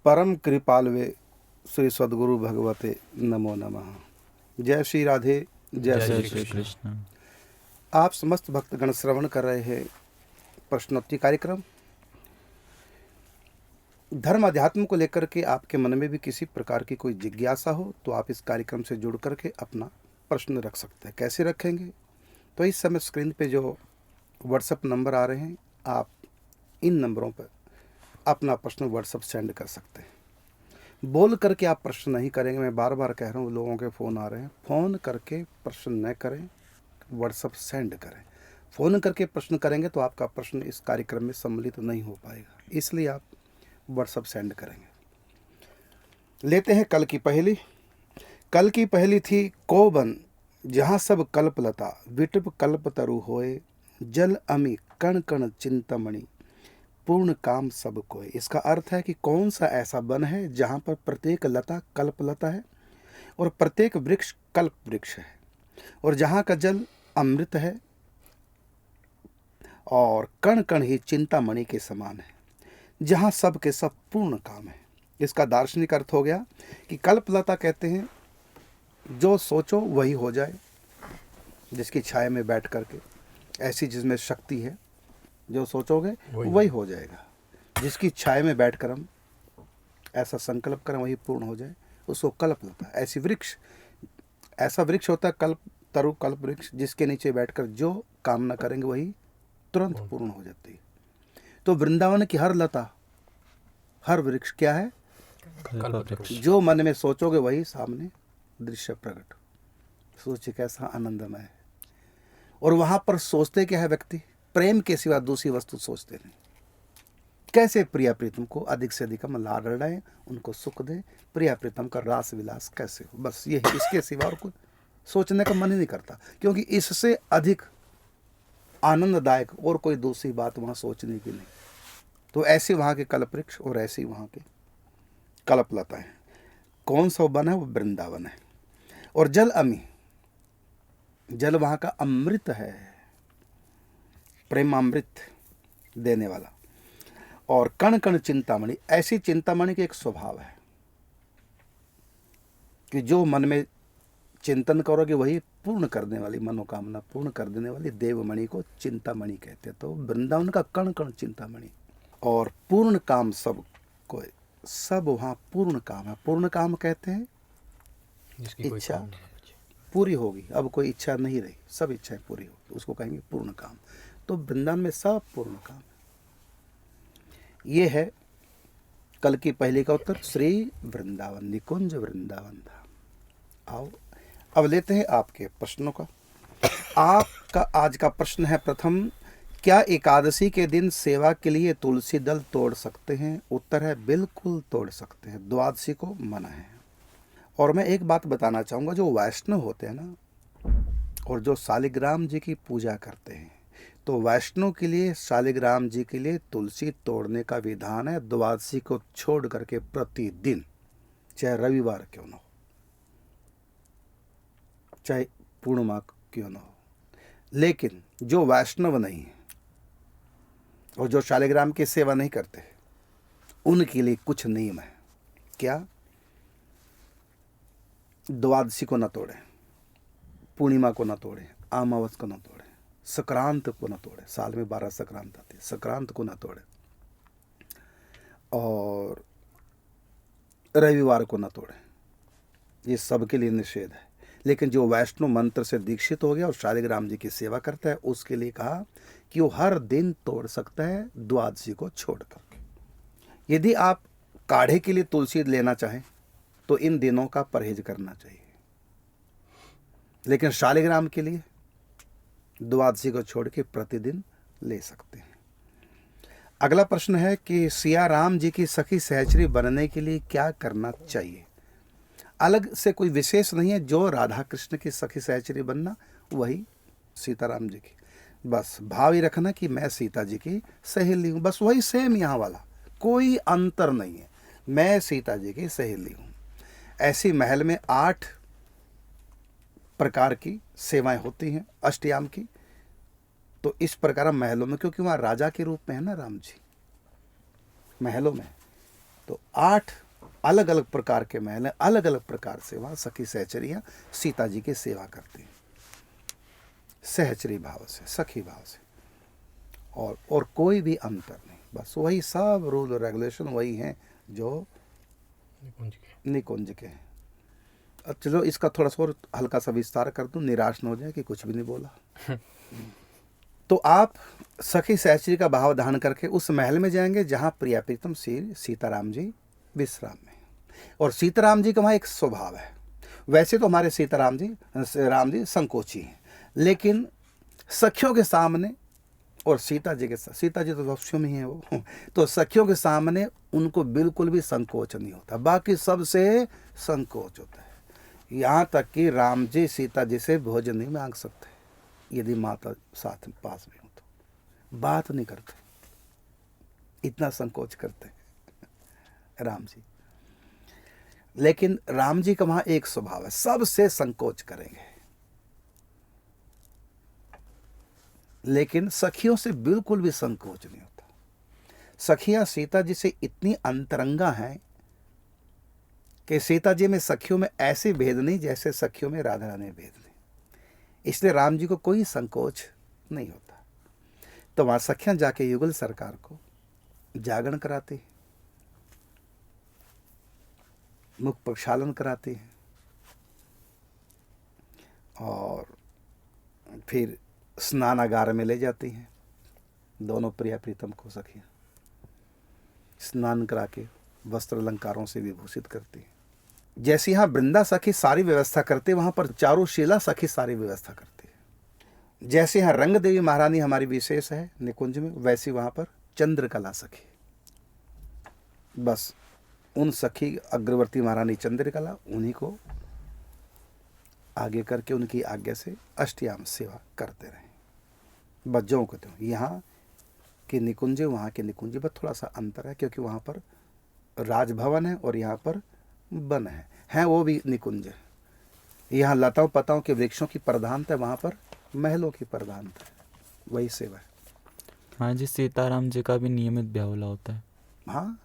परम कृपालवे श्री सद्गुरु भगवते नमो नमः। जय श्री राधे, जय श्री कृष्ण। आप समस्त भक्तगण श्रवण कर रहे हैं प्रश्नोत्तरी कार्यक्रम। धर्म अध्यात्म को लेकर के आपके मन में भी किसी प्रकार की कोई जिज्ञासा हो तो आप इस कार्यक्रम से जुड़ करके अपना प्रश्न रख सकते हैं। कैसे रखेंगे? तो इस समय स्क्रीन पे जो व्हाट्सएप नंबर आ रहे हैं, आप इन नंबरों पर अपना प्रश्न व्हाट्सएप सेंड कर सकते हैं। बोल करके आप प्रश्न नहीं करेंगे, मैं बार बार कह रहा हूँ, लोगों के फ़ोन आ रहे हैं। फ़ोन करके प्रश्न न करें, व्हाट्सएप सेंड करें। फ़ोन करके प्रश्न करेंगे तो आपका प्रश्न इस कार्यक्रम में सम्मिलित नहीं हो पाएगा, इसलिए आप व्हाट्सएप सेंड करेंगे। लेते हैं कल की पहेली। कल की पहेली थी, कोवन जहाँ सब कल्पलता विटप कल्पतरु होए, जल अमी कण कण चिंतामणि पूर्ण काम सब कोय। इसका अर्थ है कि कौन सा ऐसा वन है जहाँ पर प्रत्येक लता कल्पलता है और प्रत्येक वृक्ष कल्प वृक्ष है, और जहाँ का जल अमृत है और कण कण ही चिंतामणि के समान है, जहाँ सब के सब पूर्ण काम है। इसका दार्शनिक अर्थ हो गया कि कल्पलता कहते हैं जो सोचो वही हो जाए, जिसकी छाया में बैठ करके, ऐसी जिसमें शक्ति है, जो सोचोगे वही हो जाएगा। जिसकी छाया में बैठकर हम ऐसा संकल्प करें वही पूर्ण हो जाए, उसको कल्पलता। ऐसी वृक्ष, ऐसा वृक्ष होता है कल्प तरु, कल्प वृक्ष, जिसके नीचे बैठकर जो कामना करेंगे वही तुरंत पूर्ण हो जाती है। तो वृंदावन की हर लता, हर वृक्ष क्या है? जो मन में सोचोगे वही सामने दृश्य प्रकट। सोचिए कैसा आनंदमय है। और वहां पर सोचते क्या है व्यक्ति? प्रेम के सिवा दूसरी वस्तु सोचते नहीं। कैसे प्रिया प्रीतम को अधिक से अधिक हम लाड लड़ाएं, उनको सुख दें, प्रिया प्रीतम का रास विलास कैसे हो, बस ये, इसके सिवा और कुछ सोचने का मन ही नहीं करता, क्योंकि इससे अधिक आनंददायक और कोई दूसरी बात वहां सोचने की नहीं। तो ऐसे वहां के कल्पवृक्ष और ऐसी वहां के कल्पलता है। कौन सा वन है? वो वृंदावन है। और जल अमी, जल वहां का अमृत है, प्रेमामृत देने वाला। और कण कण चिंतामणि, ऐसी चिंतामणि के एक स्वभाव है कि जो मन में चिंतन करोगे वही पूर्ण करने वाली, मनोकामना पूर्ण कर देने वाली देवमणि को चिंतामणि कहते हैं। तो वृंदावन का कण कण चिंतामणि। और पूर्ण काम सब को, सब वहाँ पूर्ण काम है। पूर्ण काम कहते हैं इच्छा पूरी होगी, अब कोई इच्छा नहीं रही, सब इच्छाएं पूरी होगी, उसको कहेंगे पूर्ण काम। तो वृंदावन में सब पूर्ण काम है। ये है कल की पहली का उत्तर। श्री वृंदावन निकुंज वृंदावन था। आओ अब लेते हैं आपके प्रश्नों का। आपका आज का प्रश्न है प्रथम, क्या एकादशी के दिन सेवा के लिए तुलसी दल तोड़ सकते हैं? उत्तर है बिल्कुल तोड़ सकते हैं, द्वादशी को मना है। और मैं एक बात बताना चाहूँगा, जो वैष्णव होते हैं ना, और जो शालिग्राम जी की पूजा करते हैं, तो वैष्णव के लिए शालिग्राम जी के लिए तुलसी तोड़ने का विधान है द्वादशी को छोड़ करके प्रतिदिन, चाहे रविवार क्यों ना हो, चाहे पूर्णिमा क्यों ना हो। लेकिन जो वैष्णव नहीं है और जो शालिग्राम की सेवा नहीं करते, उनके लिए कुछ नियम है। क्या? द्वादशी को न तोड़े, पूर्णिमा को न तोड़े, अमावस को न तोड़े, संक्रांत को न तोड़े, साल में 12 संक्रांत आती है, संक्रांत को न तोड़े, और रविवार को न तोड़े। ये सबके लिए निषेध है। लेकिन जो वैष्णव मंत्र से दीक्षित हो गया और शालिग्राम जी की सेवा करता है, उसके लिए कहा कि वो हर दिन तोड़ सकता है द्वादशी को छोड़ करके। यदि आप काढ़े के लिए तुलसी लेना चाहें तो इन दिनों का परहेज करना चाहिए, लेकिन शालिग्राम के लिए द्वादशी को छोड़ के प्रतिदिन ले सकते हैं। अगला प्रश्न है कि सिया राम जी की सखी सहचरी बनने के लिए क्या करना चाहिए? अलग से कोई विशेष नहीं है, जो राधा कृष्ण की सखी सहचरी बनना वही सीताराम जी की। बस भाव ही रखना कि मैं सीता जी की सहेली हूँ, बस वही सेम यहाँ वाला, कोई अंतर नहीं है, मैं सीता जी की सहेली हूँ। ऐसी महल में 8 प्रकार की सेवाएं होती हैं अष्टयाम की। तो इस प्रकार महलों में, क्योंकि वहाँ राजा के रूप में है ना राम जी, महलों में, तो 8 अलग अलग प्रकार के महल हैं, अलग अलग प्रकार से वहाँ सखी सहचरियाँ सीता जी की सेवा करती हैं, सहचरी भाव से, सखी भाव से, और कोई भी अंतर नहीं, बस वही सब रूल रेगुलेशन वही हैं जो निकुंज के हैं। अब चलो इसका थोड़ा सा और हल्का सा विस्तार कर दूं, निराश न हो जाए कि कुछ भी नहीं बोला। तो आप सखी सहचरी का भाव धारण करके उस महल में जाएंगे जहाँ प्रिया प्रीतम श्री सीताराम जी विश्राम में। और सीताराम जी का वहाँ एक स्वभाव है, वैसे तो हमारे सीताराम जी राम जी संकोची हैं, लेकिन सखियों के सामने और सीता जी के साथ, सीता जी तो वक्षों में ही है वो, तो सखियों के सामने उनको बिल्कुल भी संकोच नहीं होता, बाकी सबसे संकोच होता है। यहाँ तक कि राम जी सीता जी से भोजन नहीं मांग सकते यदि माता साथ में पास में हो, तो बात नहीं करते, इतना संकोच करते हैं राम जी। लेकिन राम जी का वहां एक स्वभाव है, सबसे संकोच करेंगे, लेकिन सखियों से बिल्कुल भी संकोच नहीं होता। सखियां सीता जी से इतनी अंतरंगा हैं कि सीता जी में सखियों में ऐसे भेद नहीं जैसे सखियों में राधा रानी भेद नहीं, इसलिए राम जी को कोई संकोच नहीं होता। तो वहां सखियां जाके युगल सरकार को जागरण कराती, मुख प्रक्षालन कराती हैं, और फिर स्नानागार में ले जाती हैं दोनों प्रिया प्रीतम को सखियां, स्नान करा के वस्त्र अलंकारों से विभूषित करती हैं। जैसे यहाँ वृंदा सखी सारी व्यवस्था करते, वहां पर चारुशीला सखी सारी व्यवस्था करती है। जैसे यहाँ रंग देवी महारानी हमारी विशेष है निकुंज में, वैसी वहां पर चंद्रकला सखी, बस उन सखी अग्रवर्ती महारानी चंद्रकला, उन्हीं को आगे करके उनकी आज्ञा से अष्टयाम सेवा करते रहे। बच्चों को तो यहाँ के निकुंज वहाँ के निकुंज पर थोड़ा सा अंतर है, क्योंकि वहाँ पर राजभवन है और यहाँ पर वन है वो भी निकुंज है। यहाँ लताओं पताओं के वृक्षों की प्रधानता है, वहाँ पर महलों की प्रधानता है, वही सेवा है। हाँ जी, सीताराम जी का भी नियमित ब्याहुला होता है। हाँ,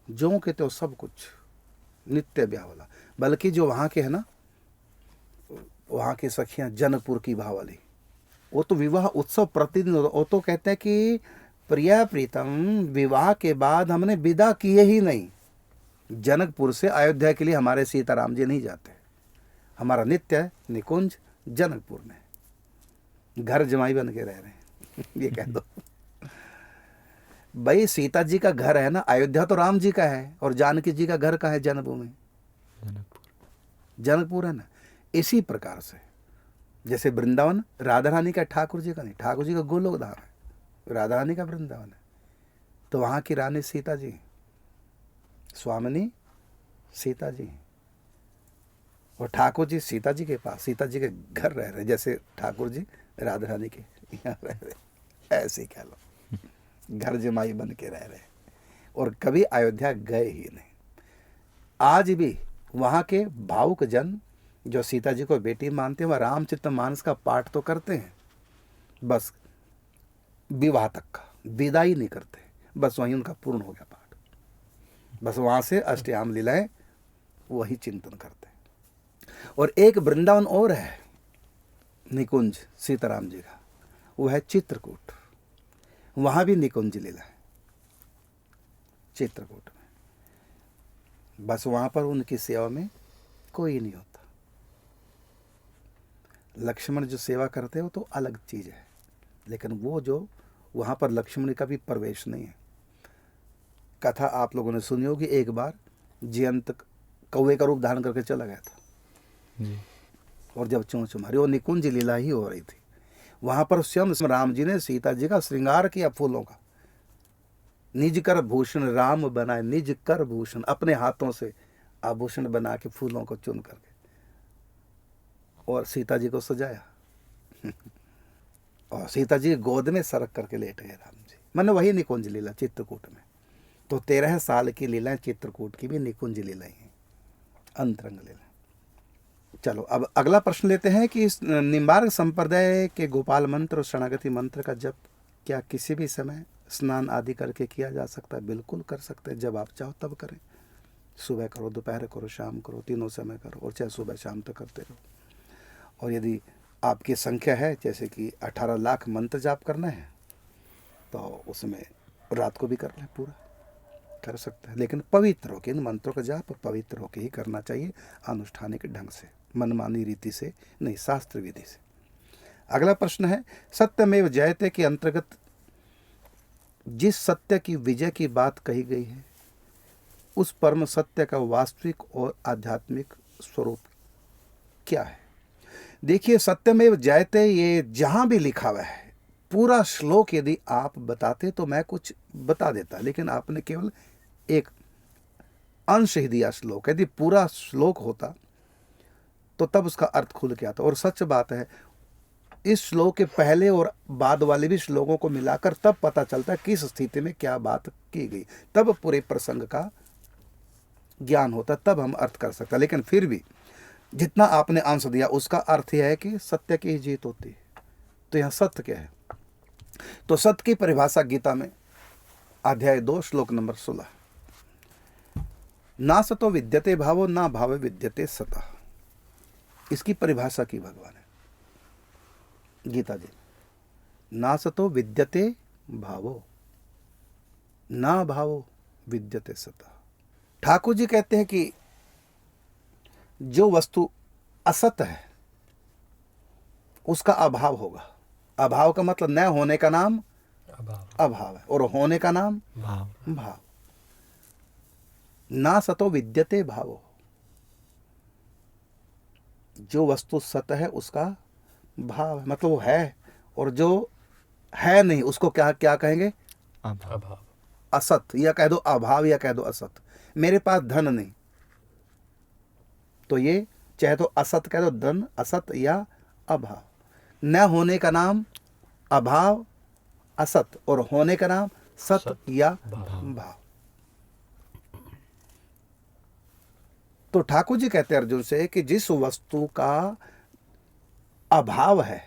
जो कहते हो सब कुछ नित्य ब्याहुला, बल्कि जो वहाँ के है ना, वहाँ की सखियाँ जनकपुर की भावाली, वो तो विवाह उत्सव प्रतिदिन, वो तो कहते हैं कि प्रिया प्रीतम विवाह के बाद हमने विदा किए ही नहीं, जनकपुर से अयोध्या के लिए हमारे सीताराम जी नहीं जाते, हमारा नित्य निकुंज जनकपुर में, घर जमाई बन के रह रहे हैं ये कह दो। भाई सीता जी का घर है ना, अयोध्या तो राम जी का है, और जानकी जी का घर का है जन्मभूमि, जनकपुर है ना। इसी प्रकार से जैसे वृंदावन राधा रानी का, ठाकुर जी का नहीं, ठाकुर जी का गोलोक धाम है, राधा रानी का वृंदावन है, तो वहाँ की रानी सीता जी, स्वामिनी सीता जी, और ठाकुर जी सीता जी के पास, सीता जी के घर रह रहे, जैसे ठाकुर जी राधा रानी के यहाँ रह रहे, ऐसे ही कह लो, घर जमाई बन के रह रहे, और कभी अयोध्या गए ही नहीं। आज भी वहाँ के भावुक जन जो सीता जी को बेटी मानते हैं, वह रामचरित मानस का पाठ तो करते हैं, बस विवाह तक का, विदाई नहीं करते, बस वहीं उनका पूर्ण हो गया पाठ, बस वहाँ से अष्टयाम लीलाएं वही चिंतन करते हैं। और एक वृंदावन और है निकुंज सीताराम जी का, वो है चित्रकूट, वहाँ भी निकुंज लीला है चित्रकूट में, बस वहाँ पर उनकी सेवा में कोई नहीं होता। लक्ष्मण जो सेवा करते हो तो अलग चीज़ है, लेकिन वो जो वहाँ पर लक्ष्मण का भी प्रवेश नहीं है। कथा आप लोगों ने सुनी होगी, एक बार जयंत कौवे का रूप धारण करके चला गया था जी। और जब चोंच मारी, वो निकुंज लीला ही हो रही थी, वहाँ पर स्वयं राम जी ने सीता जी का श्रृंगार किया फूलों का, निज कर भूषण राम बनाए, निज कर भूषण, अपने हाथों से आभूषण बना के फूलों को चुन करके और सीता जी को सजाया और सीता जी गोद में सरक करके लेट गए राम जी। मैंने वही निकुंज लीला चित्रकूट में, तो 13 साल की लीलाएं चित्रकूट की भी निकुंज लीलाएं हैं, अंतरंग लीला। चलो अब अगला प्रश्न लेते हैं कि इस निम्बार्क संप्रदाय के गोपाल मंत्र और शरणागति मंत्र का जप क्या किसी भी समय स्नान आदि करके किया जा सकता है? बिल्कुल कर सकते हैं, जब आप चाहो तब करें, सुबह करो, दोपहर करो, शाम करो, तीनों समय करो, और चाहे सुबह शाम तक करते रहो। और यदि आपकी संख्या है जैसे कि 18 लाख मंत्र जाप करना है तो उसमें रात को भी कर लें, पूरा कर सकते हैं, लेकिन पवित्र होकर इन मंत्रों का जाप पवित्र होकर ही करना चाहिए, अनुष्ठानिक ढंग से, मनमानी रीति से नहीं, शास्त्र विधि से। अगला प्रश्न है, सत्यमेव जयते के अंतर्गत जिस सत्य की विजय की बात कही गई है उस परम सत्य का वास्तविक और आध्यात्मिक स्वरूप क्या है? देखिए, सत्यमेव जयते ये जहां भी लिखा हुआ है, पूरा श्लोक यदि आप बताते तो मैं कुछ बता देता, लेकिन आपने केवल एक अंश ही दिया श्लोक। यदि पूरा श्लोक होता तो तब उसका अर्थ खुल के आता। और सच बात है, इस श्लोक के पहले और बाद वाले भी श्लोकों को मिलाकर तब पता चलता है किस स्थिति में क्या बात की गई, तब पूरे प्रसंग का ज्ञान होता, तब हम अर्थ कर सकते हैं। लेकिन फिर भी जितना आपने अंश दिया उसका अर्थ यह है कि सत्य की ही जीत होती है। तो यहाँ सत्य क्या है? तो सत्य की परिभाषा गीता में अध्याय 2 श्लोक नंबर 16, ना सतो विद्यते भावो ना भावे विद्यते सतः, इसकी परिभाषा की भगवान है गीता जी। ना सतो विद्यते भावो ना भावो विद्यते सतः। ठाकुर जी कहते हैं कि जो वस्तु असत है उसका अभाव होगा। अभाव का मतलब न होने का नाम अभाव है, और होने का नाम भाव। ना सतो विद्यते भावो, जो वस्तु सत है उसका भाव है, मतलब वो है, और जो है नहीं उसको क्या क्या कहेंगे? अभाव। असत, या कह दो अभाव, या कह दो असत। मेरे पास धन नहीं, तो ये चाहे तो असत कह दो, धन असत या अभाव। न होने का नाम अभाव असत, और होने का नाम सत या भाव। तो ठाकुर जी कहते हैं अर्जुन से कि जिस वस्तु का अभाव है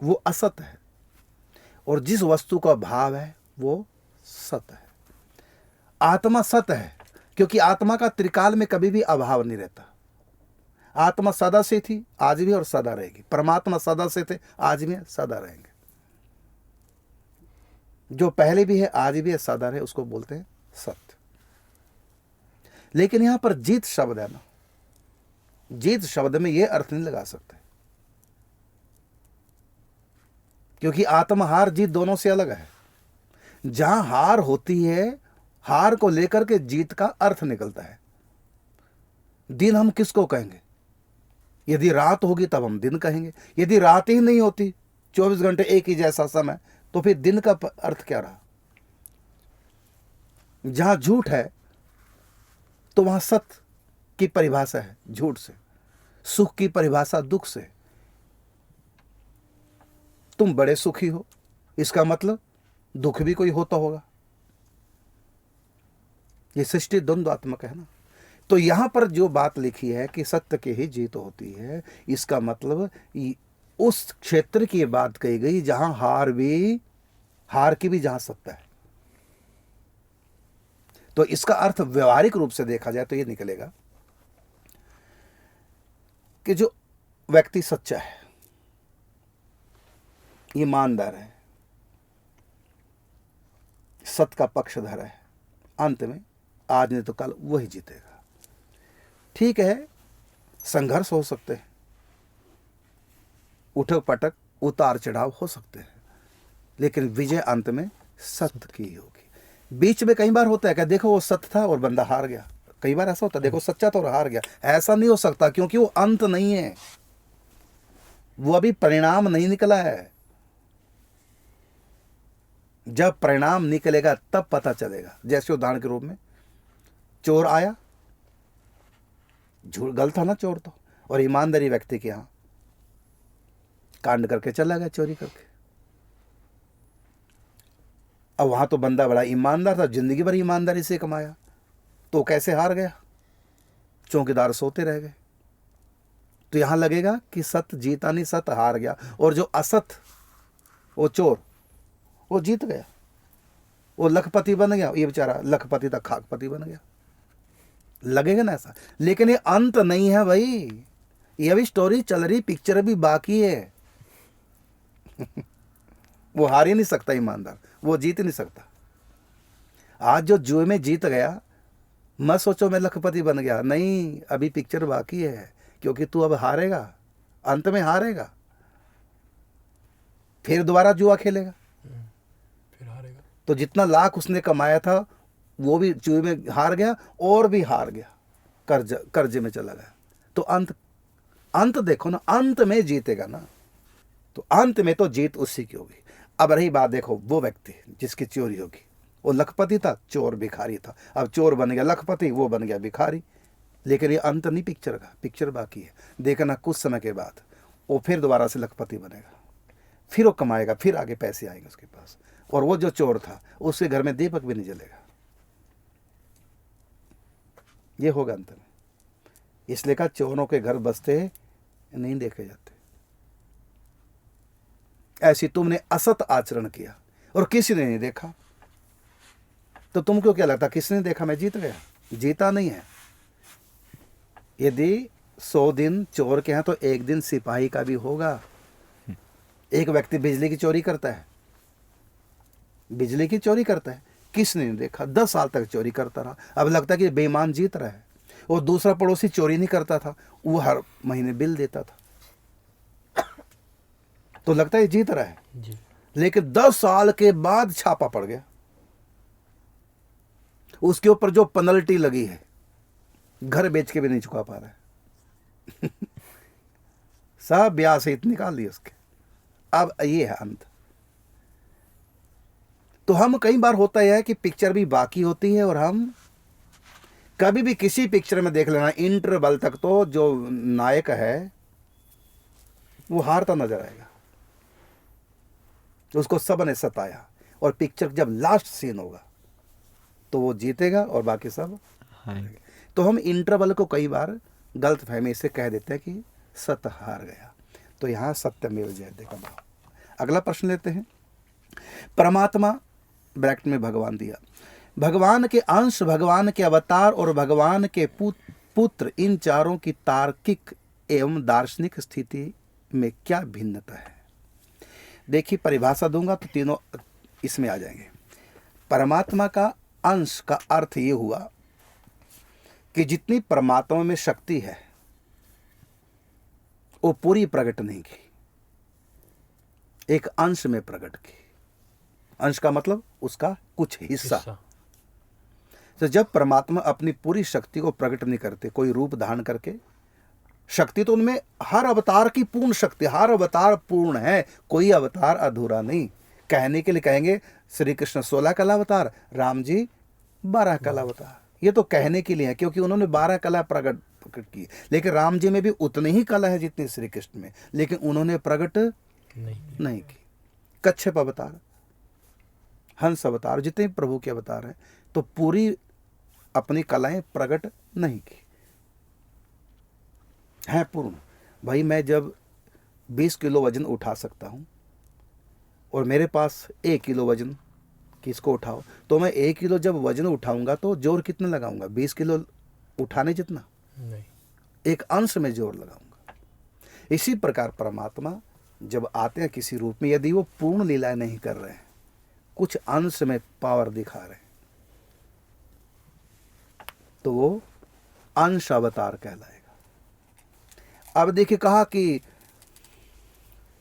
वो असत है, और जिस वस्तु का भाव है वो सत है। आत्मा सत है क्योंकि आत्मा का त्रिकाल में कभी भी अभाव नहीं रहता। आत्मा सदा से थी, आज भी, और सदा रहेगी। परमात्मा सदा से थे, आज भी, सदा रहेंगे। जो पहले भी है, आज भी है, सदा रहे, उसको बोलते हैं सत्य। लेकिन यहां पर जीत शब्द है ना, जीत शब्द में यह अर्थ नहीं लगा सकते, क्योंकि आत्मा हार जीत दोनों से अलग है। जहां हार होती है, हार को लेकर के जीत का अर्थ निकलता है। दिन हम किसको कहेंगे? यदि रात होगी तब हम दिन कहेंगे। यदि रात ही नहीं होती, 24 घंटे एक ही जैसा समय, तो फिर दिन का अर्थ क्या रहा? जहां झूठ है तो वहां सत्य की परिभाषा है झूठ से, सुख की परिभाषा दुख से। तुम बड़े सुखी हो, इसका मतलब दुख भी कोई होता होगा। ये सृष्टि द्वंद्वात्मक है ना। तो यहां पर जो बात लिखी है कि सत्य की ही जीत होती है, इसका मतलब उस क्षेत्र की बात कही गई जहां हार की भी जहां सत्ता है। तो इसका अर्थ व्यवहारिक रूप से देखा जाए तो ये निकलेगा कि जो व्यक्ति सच्चा है, ईमानदार है, सत्य का पक्षधर है, अंत में आज नहीं तो कल वही जीतेगा। ठीक है, संघर्ष हो सकते हैं, उठक पटक उतार चढ़ाव हो सकते हैं, लेकिन विजय अंत में सत्य की होगी। बीच में कई बार होता है कि देखो वो सत्य था और बंदा हार गया। कई बार ऐसा होता है, देखो सच्चा था और हार गया। ऐसा नहीं हो सकता, क्योंकि वो अंत नहीं है, वो अभी परिणाम नहीं निकला है। जब परिणाम निकलेगा तब पता चलेगा। जैसे उदाहरण के रूप में चोर आया, झूठ गलत था ना चोर तो, और ईमानदारी व्यक्ति के यहां कांड करके चला गया, चोरी करके। अब वहां तो बंदा बड़ा ईमानदार था, जिंदगी भर ईमानदारी से कमाया, तो कैसे हार गया? चौकीदार सोते रह गए। तो यहां लगेगा कि सत्य जीता नहीं, सत्य हार गया, और जो असत, वो चोर, वो जीत गया, वो लखपति बन गया। ये बेचारा लखपति था, खाकपति बन गया। लगेगा ना ऐसा, लेकिन ये अंत नहीं है भाई, ये अभी स्टोरी चल रही, पिक्चर अभी बाकी है। वो हार ही नहीं सकता ईमानदार, वो जीत ही नहीं सकता। आज जो जुए में जीत गया, मत सोचो मैं लखपति बन गया, नहीं, अभी पिक्चर बाकी है, क्योंकि तू अब हारेगा, अंत में हारेगा, फिर दोबारा जुआ खेलेगा, फिर हारेगा। तो जितना लाख उसने कमाया था वो भी जुए में हार गया, और भी हार गया, कर्जे में चला गया। तो अंत देखो ना, अंत में जीतेगा ना, तो अंत में तो जीत उसी की होगी। अब रही बात, देखो वो व्यक्ति जिसकी चोरी होगी, वो लखपति था, चोर भिखारी था, अब चोर बन गया लखपति, वो बन गया भिखारी। लेकिन ये अंत नहीं पिक्चर का, पिक्चर बाकी है। देखना कुछ समय के बाद वो फिर दोबारा से लखपति बनेगा, फिर वो कमाएगा, फिर आगे पैसे आएंगे उसके पास, और वो जो चोर था उसके घर में दीपक भी नहीं जलेगा। ये होगा अंत में। इसलिए कहा चोरों के घर बसते नहीं देखे जाते। ऐसी तुमने असत आचरण किया और किसी ने नहीं देखा, तो तुमको क्या लगता किसने देखा मैं जीत गया? जीता नहीं है। यदि 100 दिन चोर के हैं तो एक दिन सिपाही का भी होगा। एक व्यक्ति बिजली की चोरी करता है, बिजली की चोरी करता है, किसने नहीं देखा, 10 साल तक चोरी करता रहा, अब लगता है कि बेईमान जीत रहा है। और दूसरा पड़ोसी चोरी नहीं करता था, वो हर महीने बिल देता था, तो लगता है जीत रहा है जी। लेकिन 10 साल के बाद छापा पड़ गया, उसके ऊपर जो पेनल्टी लगी है, घर बेच के भी नहीं चुका पा रहा है। सब ब्याज सहित निकाल दिए उसके। अब ये है अंत। तो हम कई बार होता यह है कि पिक्चर भी बाकी होती है, और हम कभी भी किसी पिक्चर में देख लेना, इंटरवल तक तो जो नायक है वो हारता नजर आएगा, उसको सब ने सताया, और पिक्चर जब लास्ट सीन होगा तो वो जीतेगा और बाकी सब हारेंगे। तो हम इंटरवल को कई बार गलत फहमी से कह देते हैं कि सत्य हार गया। तो यहाँ सत्यमेव जयते का भाव। अगला प्रश्न लेते हैं। परमात्मा ब्रैकेट में भगवान दिया, भगवान के अंश, भगवान के अवतार और भगवान के पुत्र, इन चारों की तार्किक एवं दार्शनिक स्थिति में क्या भिन्नता है? देखिए परिभाषा दूंगा तो तीनों इसमें आ जाएंगे। परमात्मा का अंश का अर्थ ये हुआ कि जितनी परमात्मा में शक्ति है वो पूरी प्रकट नहीं की, एक अंश में प्रकट की। अंश का मतलब उसका कुछ हिस्सा। तो जब परमात्मा अपनी पूरी शक्ति को प्रकट नहीं करते कोई रूप धारण करके, शक्ति तो उनमें हर अवतार की पूर्ण शक्ति, हर अवतार पूर्ण है, कोई अवतार अधूरा नहीं। कहने के लिए कहेंगे श्री कृष्ण 16 कला अवतार, राम जी 12 कला अवतार, ये तो कहने के लिए है क्योंकि उन्होंने 12 कला प्रकट की। लेकिन राम जी में भी उतनी ही कला है जितनी श्री कृष्ण में, लेकिन उन्होंने प्रकट नहीं की। कच्छप अवतार, हंस अवतार, जितने प्रभु के अवतार हैं, तो पूरी अपनी कलाएं प्रकट नहीं की है पूर्ण। भाई मैं जब 20 किलो वजन उठा सकता हूं और मेरे पास 1 किलो वजन, किसको उठाओ, तो मैं 1 किलो जब वजन उठाऊंगा तो जोर कितना लगाऊंगा? 20 किलो उठाने जितना नहीं, एक अंश में जोर लगाऊंगा। इसी प्रकार परमात्मा जब आते हैं किसी रूप में, यदि वो पूर्ण लीलाएं नहीं कर रहे हैं, कुछ अंश में पावर दिखा रहे हैं, तो वो अंश अवतार कहलाएगा। अब देखिए कहा कि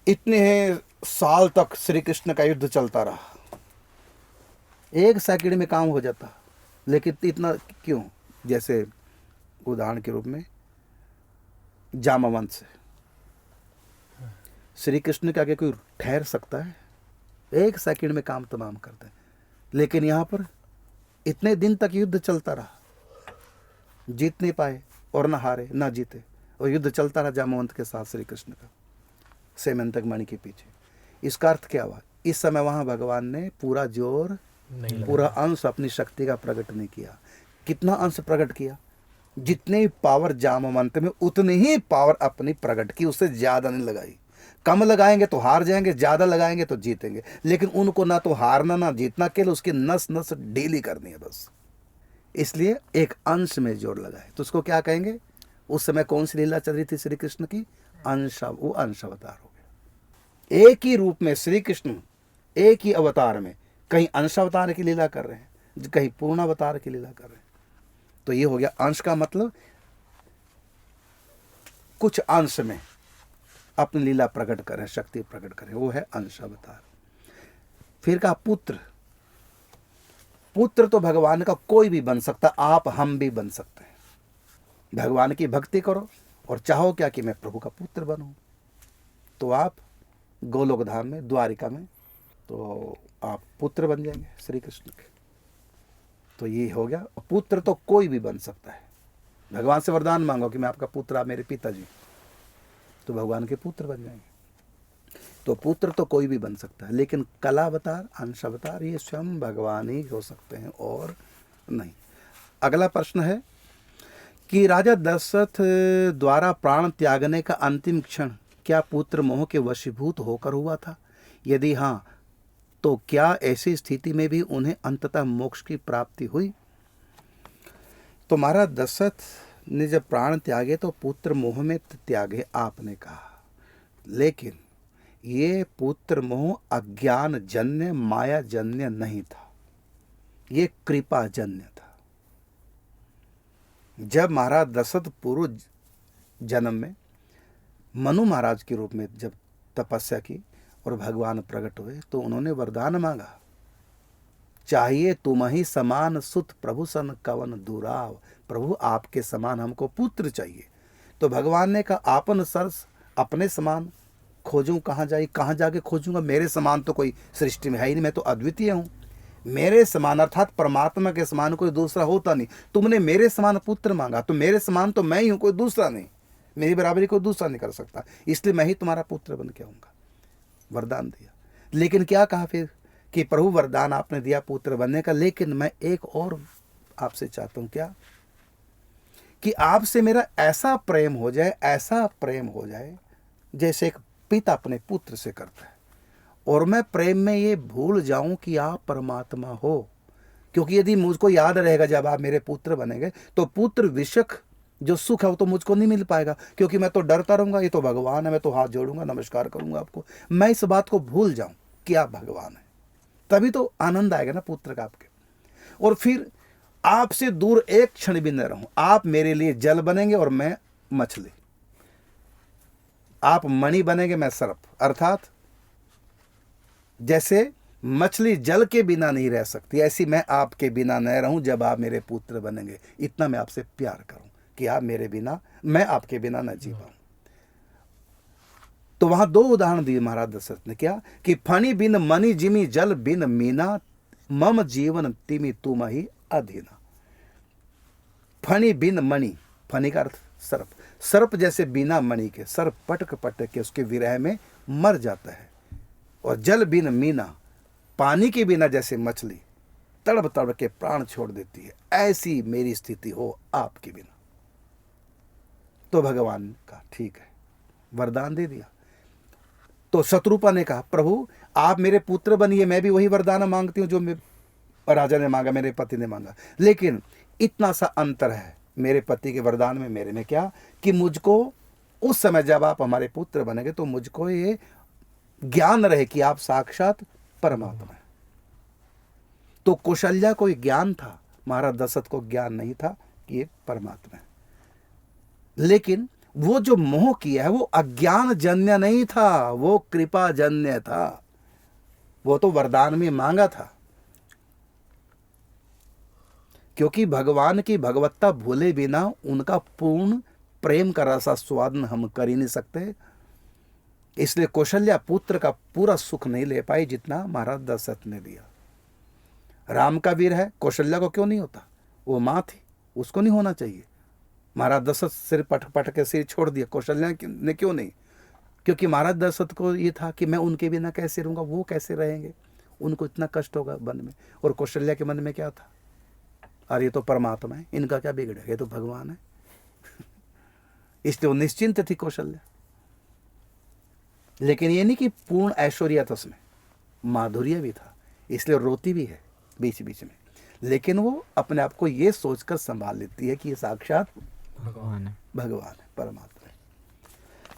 इतने साल तक श्री कृष्ण का युद्ध चलता रहा, 1 सेकंड में काम हो जाता, लेकिन इतना क्यों? जैसे उदाहरण के रूप में जामवंत से श्री कृष्ण के आगे कोई ठहर सकता है? 1 सेकंड में काम तमाम करते हैं। लेकिन यहाँ पर इतने दिन तक युद्ध चलता रहा, जीत नहीं पाए और ना हारे ना जीते, और युद्ध चलता रहा जामवंत के साथ श्री कृष्ण का, सेमंतक मणि के पीछे। इसका अर्थ क्या हुआ? इस समय वहां भगवान ने पूरा जोर, पूरा अंश अपनी शक्ति का प्रकट नहीं किया। कितना अंश प्रकट किया? जितनी पावर जामवंत में उतनी ही पावर अपनी प्रकट की, उससे ज्यादा नहीं लगाई। कम लगाएंगे तो हार जाएंगे, ज्यादा लगाएंगे तो जीतेंगे। लेकिन उनको ना तो हारना ना जीतना, केवल उसकी नस नस ढीली करनी है बस। इसलिए एक अंश में जोर लगाए, तो उसको क्या कहेंगे? उस समय कौन सी लीला चल रही थी श्री कृष्ण की? वो अंश अवतार हो गया। एक ही रूप में श्री कृष्ण एक ही अवतार में कहीं अंश अवतार की लीला कर रहे हैं, कहीं पूर्ण अवतार की लीला कर रहे हैं। तो ये हो गया अंश का मतलब कुछ अंश में अपनी लीला प्रकट करें, शक्ति प्रकट करें, वो है अंश अवतार। फिर कहा पुत्र। पुत्र तो भगवान का कोई भी बन सकता, आप हम भी बन सकते हैं। भगवान की भक्ति करो और चाहो क्या कि मैं प्रभु का पुत्र बनूं, तो आप गोलोक धाम में, द्वारिका में, तो आप पुत्र बन जाएंगे श्री कृष्ण के। तो ये हो गया, पुत्र तो कोई भी बन सकता है। भगवान से वरदान मांगो कि मैं आपका पुत्र, आप मेरे पिताजी, तो भगवान के पुत्र बन जाएंगे। तो पुत्र तो कोई भी बन सकता है, लेकिन कला अवतार, अंश अवतार, ये स्वयं भगवान ही हो सकते हैं और नहीं। अगला प्रश्न है कि राजा दशरथ द्वारा प्राण त्यागने का अंतिम क्षण क्या पुत्र मोह के वशीभूत होकर हुआ था? यदि हाँ, तो क्या ऐसी स्थिति में भी उन्हें अंततः मोक्ष की प्राप्ति हुई? तो महाराज दशरथ ने जब प्राण त्यागे तो पुत्र मोह में त्यागे, आपने कहा, लेकिन ये पुत्र मोह अज्ञान जन्य, माया जन्य नहीं था, ये कृपा जन्य था। जब महाराज दशरथ पूर्व जन्म में मनु महाराज के रूप में जब तपस्या की और भगवान प्रकट हुए तो उन्होंने वरदान मांगा, चाहिए तुम ही समान सुत प्रभु सन कवन दुराव। प्रभु आपके समान हमको पुत्र चाहिए। तो भगवान ने कहा, आपन सरस अपने समान खोजूं कहाँ जाए, कहाँ जाके खोजूंगा? मेरे समान तो कोई सृष्टि में है ही नहीं, मैं तो अद्वितीय हूँ। मेरे समान अर्थात परमात्मा के समान कोई दूसरा होता नहीं। तुमने मेरे समान पुत्र मांगा, तो मेरे समान तो मैं ही हूँ, कोई दूसरा नहीं। मेरी बराबरी कोई दूसरा नहीं कर सकता, इसलिए मैं ही तुम्हारा पुत्र बन के आऊँगा। वरदान दिया। लेकिन क्या कहा फिर कि प्रभु वरदान आपने दिया पुत्र बनने का, लेकिन मैं एक और आपसे चाहता हूँ, क्या कि आपसे मेरा ऐसा प्रेम हो जाए, ऐसा प्रेम हो जाए जैसे एक पिता अपने पुत्र से करता है, और मैं प्रेम में ये भूल जाऊं कि आप परमात्मा हो। क्योंकि यदि मुझको याद रहेगा जब आप मेरे पुत्र बनेंगे तो पुत्र विषक जो सुख है वो तो मुझको नहीं मिल पाएगा, क्योंकि मैं तो डरता रहूंगा, ये तो भगवान है, मैं तो हाथ जोड़ूंगा, नमस्कार करूंगा आपको। मैं इस बात को भूल जाऊं कि आप भगवान हैं, तभी तो आनंद आएगा ना पुत्र का आपके। और फिर आपसे दूर एक क्षण भी न रहूं। आप मेरे लिए जल बनेंगे और मैं मछली, आप मणि बनेंगे, मैं सर्प। अर्थात जैसे मछली जल के बिना नहीं रह सकती, ऐसी मैं आपके बिना न रहूं जब आप मेरे पुत्र बनेंगे। इतना मैं आपसे प्यार करूं कि आप मेरे बिना, मैं आपके बिना न जी पाऊं। तो वहां दो उदाहरण दिए महाराज दशरथ ने, क्या कि फणी बिन मणि जिमी जल बिन मीना, मम जीवन तिमि तुम ही अधीना। फणी बिन मणि, फणी का अर्थ सर्प। सर्प जैसे बिना मणि के, सर्प पटक पटक के उसके विरह में मर जाता है। और जल बिन मीना, पानी के बिना जैसे मछली तड़प तड़प के प्राण छोड़ देती है, ऐसी मेरी स्थिति हो आपके बिना। तो भगवान का ठीक है, वरदान दे दिया। तो शत्रुपा ने कहा, प्रभु आप मेरे पुत्र बनिए, मैं भी वही वरदान मांगती हूँ जो राजा ने मांगा, मेरे पति ने मांगा। लेकिन इतना सा अंतर है मेरे पति के वरदान में, मेरे में, क्या कि मुझको उस समय जब आप हमारे पुत्र बनेंगे तो मुझको ये ज्ञान रहे कि आप साक्षात परमात्मा है। तो कौशल्या को ज्ञान था, महाराज दशरथ को ज्ञान नहीं था कि ये परमात्मा है। लेकिन वो जो मोह किया है वो अज्ञान जन्य नहीं था, वो कृपा जन्य था। वो तो वरदान में मांगा था, क्योंकि भगवान की भगवत्ता भूले बिना उनका पूर्ण प्रेम का रसास्वादन हम कर ही नहीं सकते। इसलिए कौशल्या पुत्र का पूरा सुख नहीं ले पाई जितना महाराज दशरथ ने दिया। राम का वीर है, कौशल्या को क्यों नहीं होता? वो माँ थी, उसको नहीं होना चाहिए। महाराज दशरथ सिर पट पट के सिर छोड़ दिया, कौशल्या ने क्यों नहीं? क्योंकि महाराज दशरथ को ये था कि मैं उनके बिना कैसे रहूँगा, वो कैसे रहेंगे, उनको इतना कष्ट होगा वन में। और कौशल्या के मन में क्या था? अरे ये तो परमात्मा है, इनका क्या बिगड़ेगा, ये तो भगवान है। इसलिए वो निश्चिंत थी कौशल्या। लेकिन ये नहीं कि पूर्ण ऐश्वर्य था उसमें, माधुर्य भी था, इसलिए रोती भी है बीच बीच में। लेकिन वो अपने आप को ये सोचकर संभाल लेती है कि ये साक्षात भगवान है। भगवान है, परमात्मा है।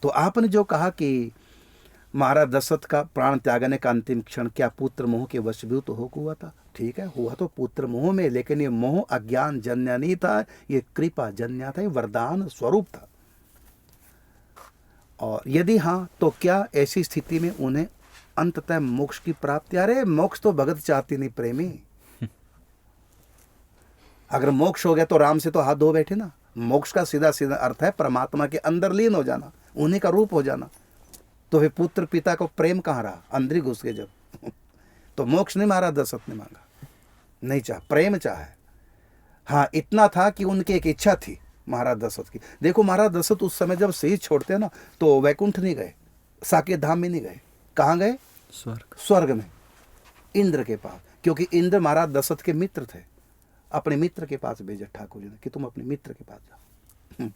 तो आपने जो कहा कि महाराज दशरथ का प्राण त्यागने का अंतिम क्षण क्या पुत्र मोह के वशीभूत होकर हुआ था? ठीक है, हुआ तो पुत्र मोह में, लेकिन ये मोह अज्ञान जन्य नहीं था, ये कृपा जन्य था, ये वरदान स्वरूप था। और यदि हाँ, तो क्या ऐसी स्थिति में उन्हें अंततः मोक्ष की प्राप्ति? अरे मोक्ष तो भगत चाहती नहीं प्रेमी। अगर मोक्ष हो गया तो राम से तो हाथ धो बैठे ना। मोक्ष का सीधा सीधा अर्थ है परमात्मा के अंदर लीन हो जाना, उन्हीं का रूप हो जाना। तो फिर पुत्र पिता को प्रेम कहाँ रहा? अंदर ही घुस गए जब। तो मोक्ष नहीं महाराज दशरथ ने मांगा, नहीं चाह, प्रेम चाहे। हाँ, इतना था कि उनकी एक इच्छा थी महाराज दशरथ की। देखो महाराज दशरथ उस समय जब शरीर छोड़ते हैं ना, तो वैकुंठ नहीं गए, साकेत धाम में नहीं गए। कहाँ गए? स्वर्ग। स्वर्ग में, इंद्र के पास। क्योंकि इंद्र महाराज दशरथ के मित्र थे। अपने मित्र के पास भेजा ठाकुर जी ने कि तुम अपने मित्र के पास जाओ।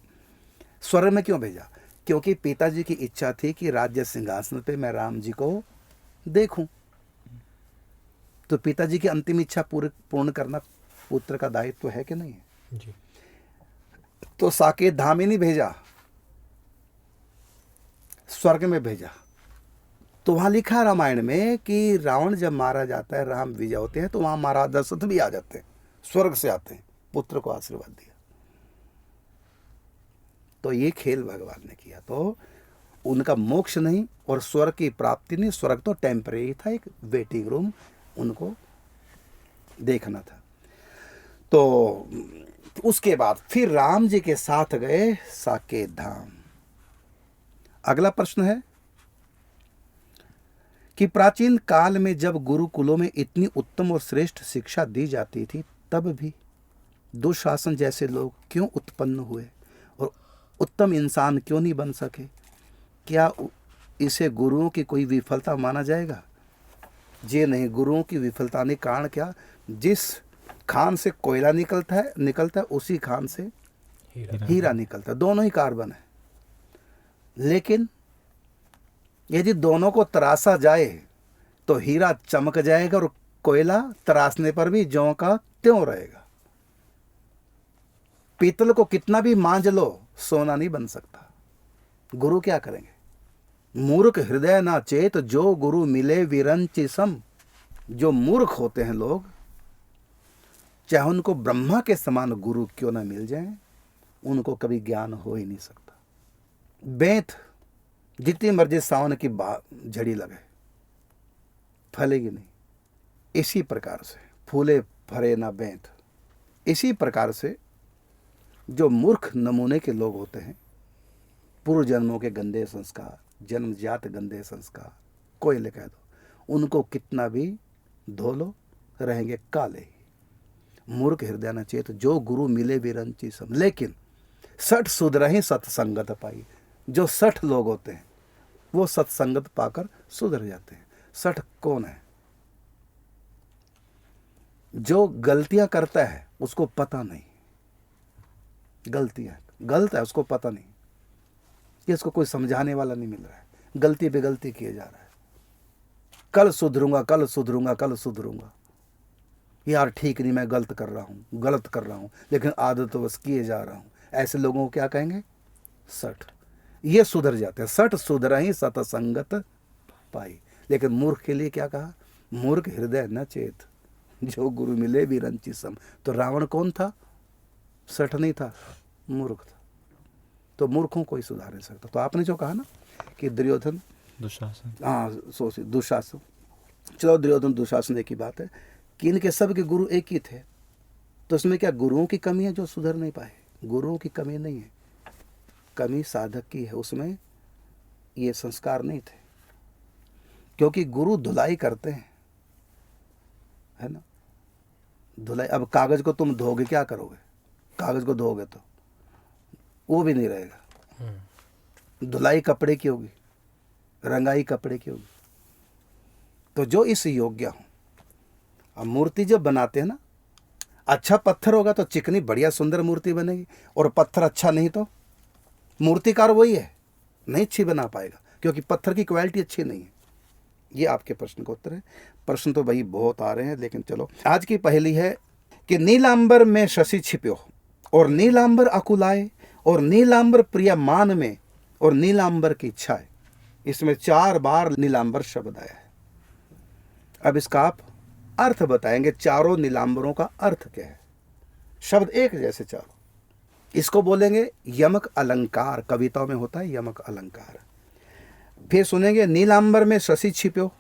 स्वर्ग में क्यों भेजा? क्योंकि पिताजी की इच्छा थी कि राज्य सिंहासन पे मैं राम जी को देखूं। तो पिताजी की अंतिम इच्छा पूर्ण करना पुत्र का दायित्व है कि नहीं है? जी। तो साकेत धाम ही नहीं भेजा, स्वर्ग में भेजा। तो वहां लिखा रामायण में कि रावण जब मारा जाता है, राम विजय होते हैं, तो वहां महाराज दशरथ भी आ जाते हैं, स्वर्ग से आते हैं, पुत्र को आशीर्वाद दिया। तो ये खेल भगवान ने किया। तो उनका मोक्ष नहीं और स्वर्ग की प्राप्ति नहीं, स्वर्ग तो टेम्परेरी था, एक वेटिंग रूम उनको देखना था। तो उसके बाद फिर राम जी के साथ गए साकेत धाम। अगला प्रश्न है कि प्राचीन काल में जब गुरुकुलों में इतनी उत्तम और श्रेष्ठ शिक्षा दी जाती थी, तब भी दुशासन जैसे लोग क्यों उत्पन्न हुए और उत्तम इंसान क्यों नहीं बन सके? क्या इसे गुरुओं की कोई विफलता माना जाएगा? जी नहीं, गुरुओं की विफलता नहीं। कारण क्या? जिस खान से कोयला निकलता है उसी खान से हीरा निकलता है। दोनों ही कार्बन है। लेकिन यदि दोनों को तराशा जाए तो हीरा चमक जाएगा और कोयला तराशने पर भी ज्यों का त्यों रहेगा। पीतल को कितना भी मांझ लो, सोना नहीं बन सकता। गुरु क्या करेंगे? मूर्ख हृदय ना चेत, जो गुरु मिले विरंचि सम। जो मूर्ख होते हैं लोग, चाहे उनको ब्रह्मा के समान गुरु क्यों ना मिल जाए, उनको कभी ज्ञान हो ही नहीं सकता। बेंत जितनी मर्जी सावन की झड़ी लगे, फलेगी नहीं। इसी प्रकार से फूले फरे ना बेंत। इसी प्रकार से जो मूर्ख नमूने के लोग होते हैं, पूर्व जन्मों के गंदे संस्कार, जन्मजात गंदे संस्कार, कोयले कह दो, उनको कितना भी धो लो, रहेंगे काले ही। मूर्ख हृदय न चेत, जो गुरु मिले विरंची सम। लेकिन 60 सुधरहि सत्संगत पाई। जो 60 लोग होते हैं वो सत्संगत पाकर सुधर जाते हैं। 60 कौन है? जो गलतियां करता है उसको पता नहीं, गलतियां गलत है, उसको पता नहीं कि इसको कोई समझाने वाला नहीं मिल रहा है, गलती पे गलती किए जा रहा है। कल सुधरूंगा, कल सुधरूंगा, कल सुधरूंगा। यार ठीक नहीं, मैं गलत कर रहा हूं, लेकिन आदतवश किए जा रहा हूं। ऐसे लोगों को क्या कहेंगे? 60। ये सुधर जाते हैं। 60 सुधरहि सतसंगत पाई। लेकिन मूर्ख के लिए क्या कहा? मूर्ख हृदय न चेत, जो गुरु मिले विरंची सम। तो रावण कौन था? 60 नहीं था, मूर्ख था। तो मूर्खों को ही सुधार नहीं सकता। तो आपने जो कहा ना कि दुर्योधन, दुशासन, हाँ सोचिए, दुशासन, चलो दुर्योधन दुशासन एक ही बात है कि इनके सबके गुरु एक ही थे। तो इसमें क्या गुरुओं की कमी है जो सुधर नहीं पाए? गुरुओं की कमी नहीं है, कमी साधक की है। उसमें ये संस्कार नहीं थे, क्योंकि गुरु धुलाई करते हैं, है ना? धुलाई। अब कागज को तुम धोगे, क्या करोगे? कागज को धोगे तो वो भी नहीं रहेगा। धुलाई कपड़े की होगी, रंगाई कपड़े की होगी। तो जो इस योग्य हो, अब मूर्ति जब बनाते हैं ना, अच्छा पत्थर होगा तो चिकनी बढ़िया सुंदर मूर्ति बनेगी, और पत्थर अच्छा नहीं तो मूर्तिकार वही है, नहीं अच्छी बना पाएगा, क्योंकि पत्थर की क्वालिटी अच्छी नहीं है। ये आपके प्रश्न का उत्तर है। प्रश्न तो भाई बहुत आ रहे हैं, लेकिन चलो आज की पहेली है कि नीलांबर में शशि छिप्यो और नीलांबर अकुलाए और नीलांबर प्रिय मान में और नीलांबर की इच्छा है। इसमें 4 बार नीलांबर शब्द आया है। अब इसका आप अर्थ बताएंगे, चारों नीलांबरों का अर्थ क्या है। शब्द एक जैसे चारों, इसको बोलेंगे यमक अलंकार। कविताओं में होता है यमक अलंकार। फिर सुनेंगे नीलांबर में शशि छिप्यो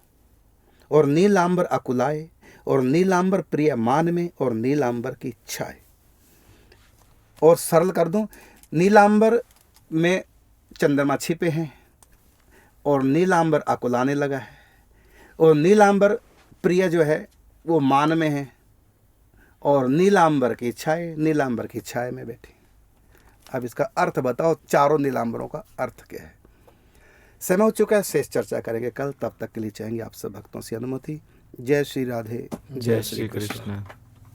और नीलांबर अकुलाए और नीलांबर प्रिय मान में और नीलांबर की इच्छा है। और सरल कर दूं, नीलांबर में चंद्रमा छिपे हैं और नीलांबर अकुलाने लगा है और नीलांबर प्रिय जो है वो मान में है और नीलांबर की इच्छाएं नीलांबर की इच्छाएं में बैठी। अब इसका अर्थ बताओ, चारों नीलांबरों का अर्थ क्या है। समय हो चुका है, शेष चर्चा करेंगे कल। तब तक के लिए चाहेंगे आप सब भक्तों से अनुमति। जय श्री राधे, जय श्री कृष्ण।